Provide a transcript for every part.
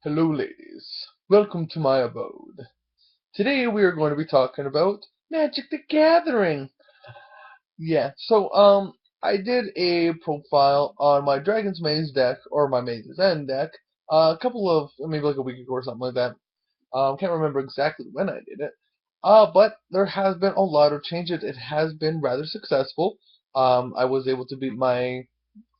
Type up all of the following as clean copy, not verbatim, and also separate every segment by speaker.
Speaker 1: Hello ladies, welcome to my abode. Today we are going to be talking about Magic the Gathering. I did a profile on my Dragon's Maze deck, or my Maze's End deck, a couple of, maybe like a week ago or something like that. Can't remember exactly when I did it. But there has been a lot of changes. It has been rather successful. I was able to beat my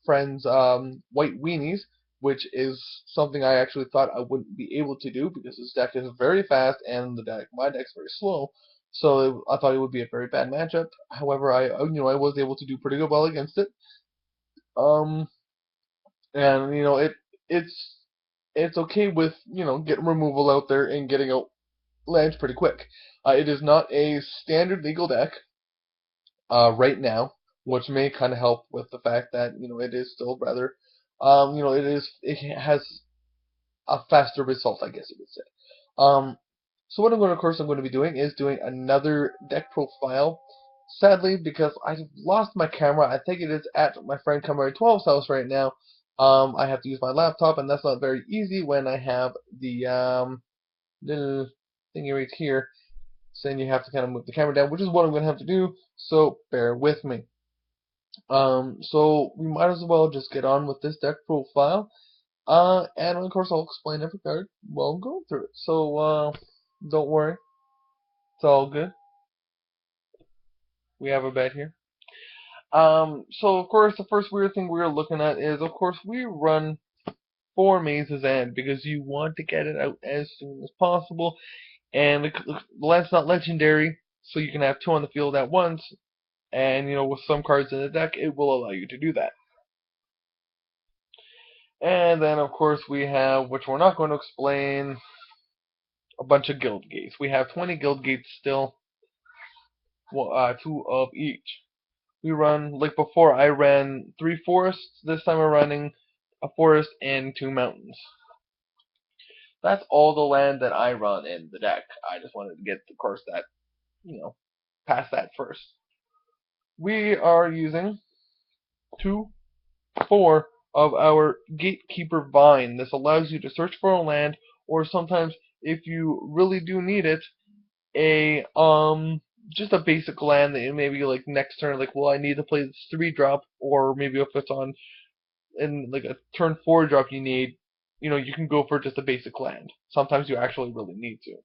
Speaker 1: friend's white weenies, which is something I actually thought I wouldn't be able to do because his deck is very fast and my deck's very slow. So I thought it would be a very bad matchup. However, I was able to do pretty good well against it. Um, and it's it's okay with getting removal out there and getting out lands pretty quick. It is not a standard legal deck right now, which may kind of help with the fact that it is still rather, it has a faster result, I guess you would say. So what of course, I'm going to be doing is doing another deck profile. Sadly, because I lost my camera, I think it is at my friend Camry 12's house right now. I have to use my laptop, and that's not very easy when I have the little thingy right here. So then you have to kind of move the camera down, which is what I'm going to have to do. So bear with me. So we might as well just get on with this deck profile. And of course I'll explain every card while I'm going through it. So, don't worry. It's all good. We have a bet here. So of course the first weird thing we're looking at is, of course, we run 4 Maze's End because you want to get it out as soon as possible. And the land's not legendary, so you can have 2 on the field at once. And, with some cards in the deck, it will allow you to do that. And then, of course, we have, which we're not going to explain, a bunch of guild gates. We have 20 guild gates still, well, 2 of each. We run, like before, I ran 3 forests. This time I'm running a forest and 2 mountains. That's all the land that I run in the deck. I just wanted to get, of course, that, past that first. We are using 2, 4 of our Gatekeeper Vine. This allows you to search for a land, or sometimes, if you really do need it, a just a basic land that maybe like next turn, like, well, I need to play this 3-drop, or maybe if it's on in like a turn 4 drop you need, you can go for just a basic land. Sometimes you actually really need to.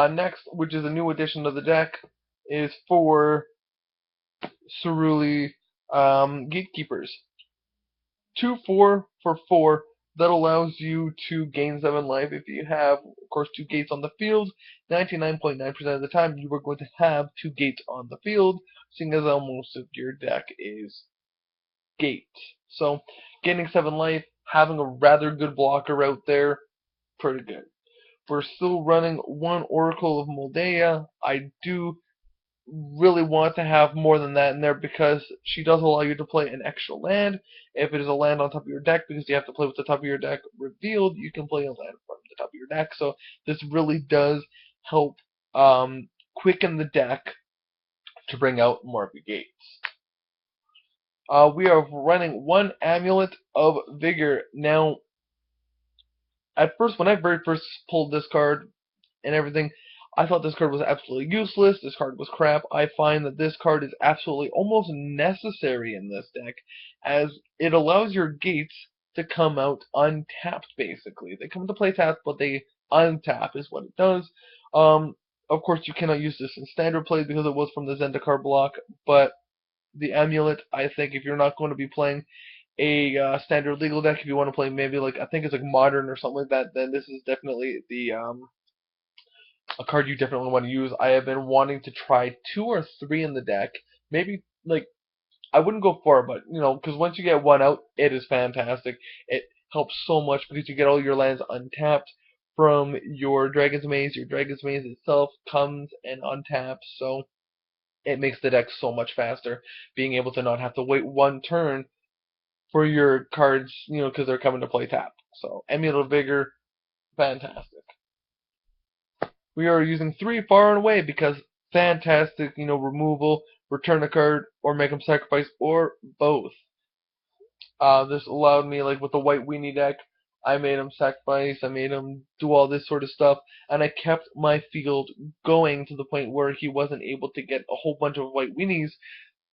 Speaker 1: Next, which is a new addition to the deck, is for Ceruli Gatekeepers. 2 4 for 4. That allows you to gain 7 life if you have, of course, 2 gates on the field. 99.9% of the time, you are going to have 2 gates on the field, seeing as how most of your deck is gates. So, gaining 7 life, having a rather good blocker out there, pretty good. We're still running 1 Oracle of Moldea. I do really want to have more than that in there because she does allow you to play an extra land. If it is a land on top of your deck, because you have to play with the top of your deck revealed, you can play a land from the top of your deck. So this really does help quicken the deck to bring out more of your gates. We are running 1 Amulet of Vigor. Now, at first, when I very first pulled this card and everything, I thought this card was absolutely useless. This card was crap. I find that this card is absolutely almost necessary in this deck, as it allows your gates to come out untapped, basically. They come into play tapped, but they untap is what it does. Of course, you cannot use this in standard play because it was from the Zendikar block, but the Amulet, I think, if you're not going to be playing a standard legal deck, if you want to play maybe like, I think it's like modern or something like that, then this is definitely the a card you definitely want to use. I have been wanting to try 2 or 3 in the deck. Maybe, like, I wouldn't go 4, but, because once you get 1 out, it is fantastic. It helps so much because you get all your lands untapped from your Dragon's Maze. Your Dragon's Maze itself comes and untaps, so it makes the deck so much faster, being able to not have to wait 1 turn for your cards, because they're coming to play tap. So, Amulet of Vigor, fantastic. We are using 3 Far and Away because fantastic, removal, return a card, or make them sacrifice, or both. This allowed me, like with the white weenie deck, I made him sacrifice, I made him do all this sort of stuff, and I kept my field going to the point where he wasn't able to get a whole bunch of white weenies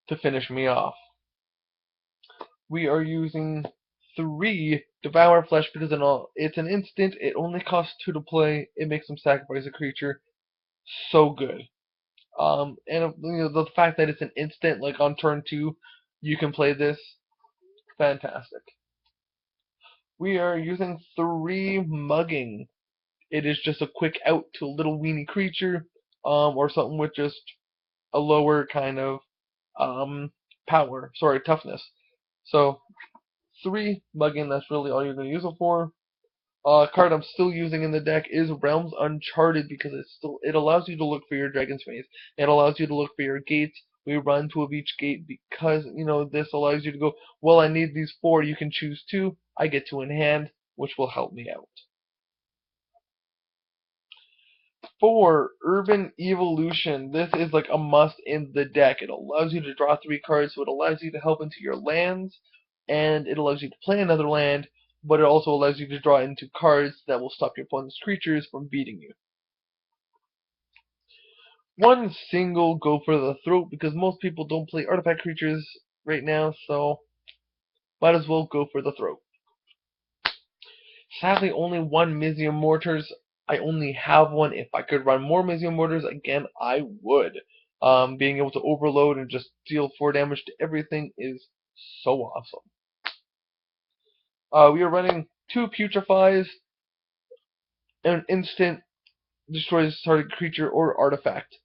Speaker 1: to finish me off. We are using 3 Devour Flesh because it's an instant, it only costs 2 to play, it makes him sacrifice a creature. So good. And the fact that it's an instant, like on turn 2, you can play this, fantastic. We are using 3 Mugging. It is just a quick out to a little weenie creature, or something with just a lower kind of toughness. So 3 Mugging, that's really all you're going to use it for. Card I'm still using in the deck is Realms Uncharted because it allows you to look for your Dragon's Maze. It allows you to look for your gates. We run 2 of each gate because this allows you to go, well, I need these 4. You can choose 2. I get 2 in hand, which will help me out. For Urban Evolution, this is like a must in the deck. It allows you to draw 3 cards, so it allows you to help into your lands, and it allows you to play another land, but it also allows you to draw into cards that will stop your opponent's creatures from beating you. One single, go for the throat, because most people don't play artifact creatures right now, so might as well go for the throat. Sadly, only 1 Mizzium Mortars. I only have 1. If I could run more Mizzium Mortars, again, I would. Being able to overload and just deal 4 damage to everything is so awesome. We are running 2 Putrefies, and an instant destroys target creature or artifact.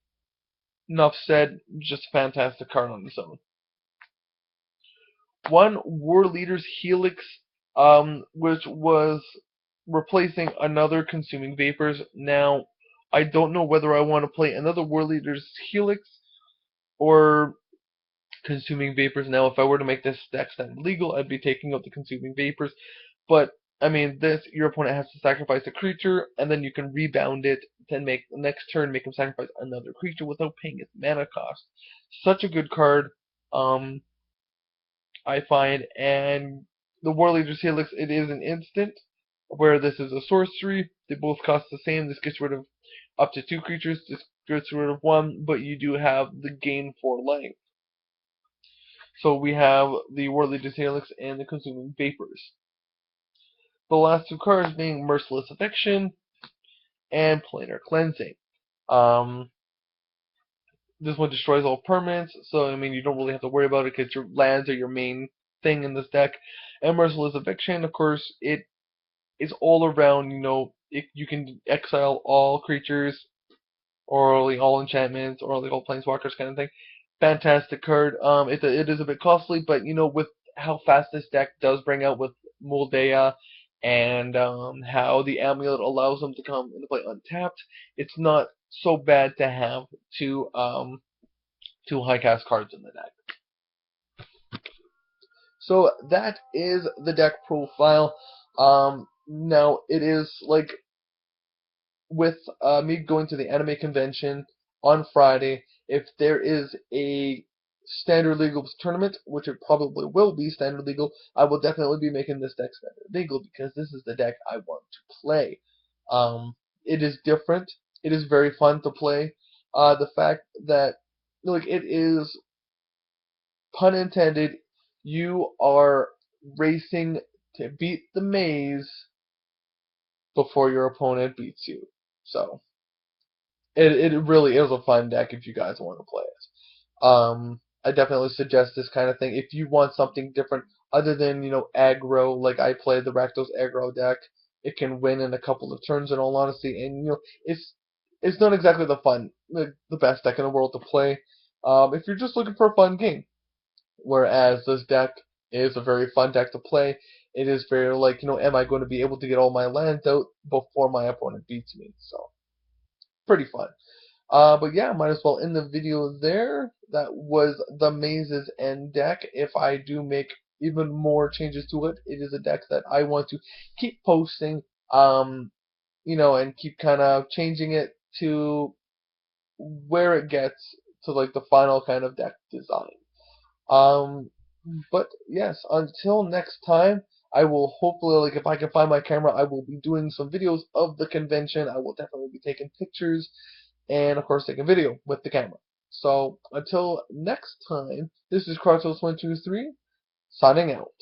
Speaker 1: Enough said, just a fantastic card on its own. 1 War Leader's Helix, which was replacing another Consuming Vapors. Now, I don't know whether I want to play another War Leader's Helix or Consuming Vapors. Now, if I were to make this deck standard legal, I'd be taking out the Consuming Vapors. But, I mean, your opponent has to sacrifice a creature, and then you can rebound it, then make the next turn, make him sacrifice another creature without paying its mana cost. Such a good card, I find, and the War Leader's Helix, it is an instant, where this is a sorcery. They both cost the same. This gets rid of up to 2 creatures, this gets rid of 1, but you do have the gain for life. So we have the War Leader's Helix and the Consuming Vapors. The last 2 cards being Merciless Eviction and Planar Cleansing. This one destroys all permanents, so I mean you don't really have to worry about it because your lands are your main thing in this deck. And Merciless Eviction, of course, it is all around. You can exile all creatures, or all enchantments, or all planeswalkers, kind of thing. Fantastic card. It is a bit costly, but with how fast this deck does bring out with Moldea, and how the amulet allows them to come into play untapped, it's not so bad to have 2 high cast cards in the deck. So that is the deck profile. Now it is like with me going to the anime convention on Friday. If there is a standard legal tournament, which it probably will be standard legal, I will definitely be making this deck standard legal because this is the deck I want to play. It is different. It is very fun to play. The fact that it is, pun intended, you are racing to beat the maze before your opponent beats you. So it really is a fun deck if you guys want to play it. I definitely suggest this kind of thing if you want something different other than aggro. Like I play the Rakdos aggro deck. It can win in a couple of turns, in all honesty, and it's not exactly the best deck in the world to play if you're just looking for a fun game. Whereas this deck is a very fun deck to play. It is very am I going to be able to get all my lands out before my opponent beats me? So pretty fun. But yeah, might as well end the video there. That was the Mazes End deck. If I do make even more changes to it, it is a deck that I want to keep posting, and keep kind of changing it to where it gets to the final kind of deck design. But yes, until next time, I will hopefully, like, if I can find my camera, I will be doing some videos of the convention. I will definitely be taking pictures and, of course, taking video with the camera. So, until next time, this is Cartos123, signing out.